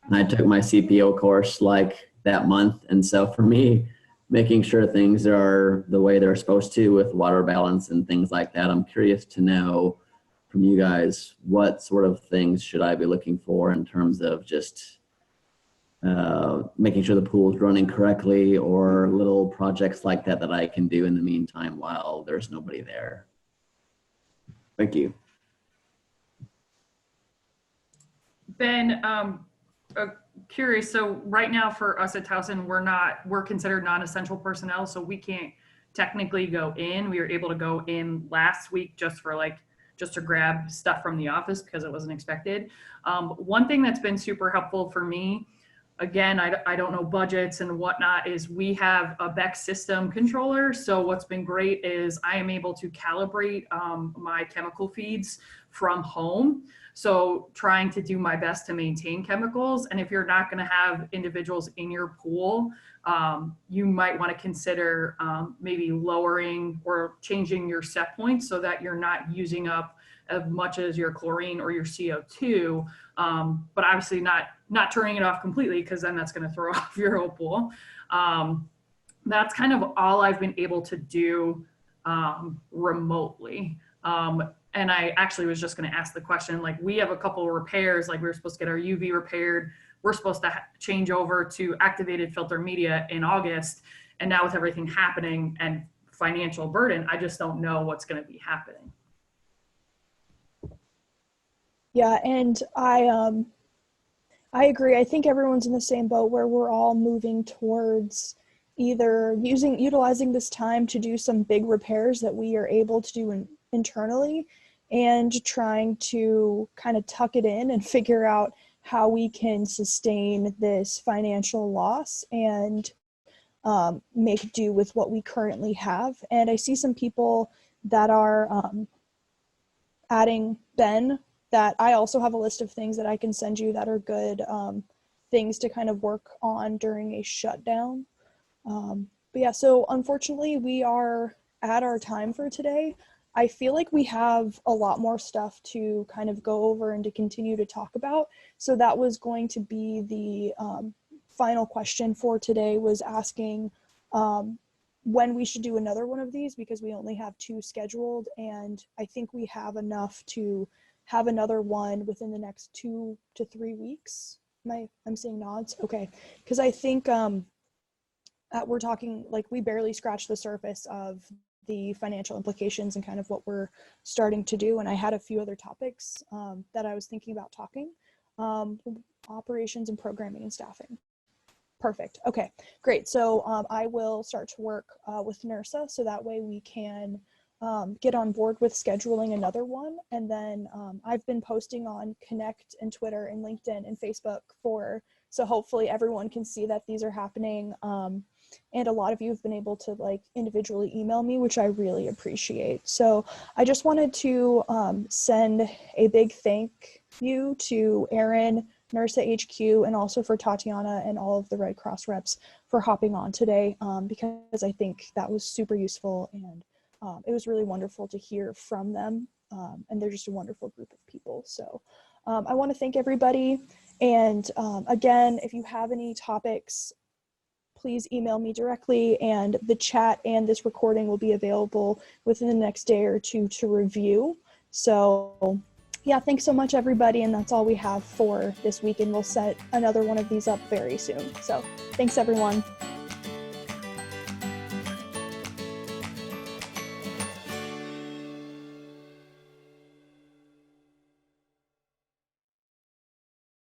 and I took my CPO course like that month. And so for me, making sure things are the way they're supposed to with water balance and things like that, I'm curious to know from you guys, what sort of things should I be looking for in terms of just making sure the pool is running correctly, or little projects like that that I can do in the meantime while there's nobody there. Thank you. Ben, curious, so right now for us at Towson, we're considered non-essential personnel, so we can't technically go in. We were able to go in last week just to grab stuff from the office because it wasn't expected. One thing that's been super helpful for me, again, I don't know budgets and whatnot, is we have a BEC system controller. So what's been great is I am able to calibrate my chemical feeds from home. So trying to do my best to maintain chemicals. And if you're not going to have individuals in your pool, you might want to consider maybe lowering or changing your set points so that you're not using up as much as your chlorine or your CO2, but obviously not turning it off completely, because then that's going to throw off your whole pool. That's kind of all I've been able to do remotely. And I actually was just going to ask the question, like, we have a couple of repairs, like we were supposed to get our UV repaired. We're supposed to change over to activated filter media in August. And now with everything happening and financial burden, I just don't know what's going to be happening. Yeah, and I agree. I think everyone's in the same boat where we're all moving towards either utilizing this time to do some big repairs that we are able to do internally, and trying to kind of tuck it in and figure out how we can sustain this financial loss and make do with what we currently have. And I see some people that are adding Ben, that I also have a list of things that I can send you that are good things to kind of work on during a shutdown. But yeah, so unfortunately we are at our time for today. I feel like we have a lot more stuff to kind of go over and to continue to talk about. So that was going to be the final question for today, was asking when we should do another one of these, because we only have 2 scheduled, and I think we have enough to have another one within the next 2 to 3 weeks. I'm seeing nods. Okay, because I think we're talking, like, we barely scratched the surface of the financial implications and kind of what we're starting to do. And I had a few other topics that I was thinking about talking. Operations and programming and staffing. Perfect. Okay, great. So I will start to work with NIRSA, so that way we can get on board with scheduling another one. And then I've been posting on Connect and Twitter and LinkedIn and Facebook so hopefully everyone can see that these are happening. And a lot of you have been able to, like, individually email me, which I really appreciate. So I just wanted to send a big thank you to Erin, NIRSA HQ, and also for Tatyana and all of the Red Cross reps for hopping on today, because I think that was super useful, and it was really wonderful to hear from them, and they're just a wonderful group of people. So I want to thank everybody, and again, if you have any topics, please email me directly, and the chat and this recording will be available within the next day or two to review. So yeah, thanks so much, everybody, and that's all we have for this week, and we'll set another one of these up very soon. So thanks, everyone.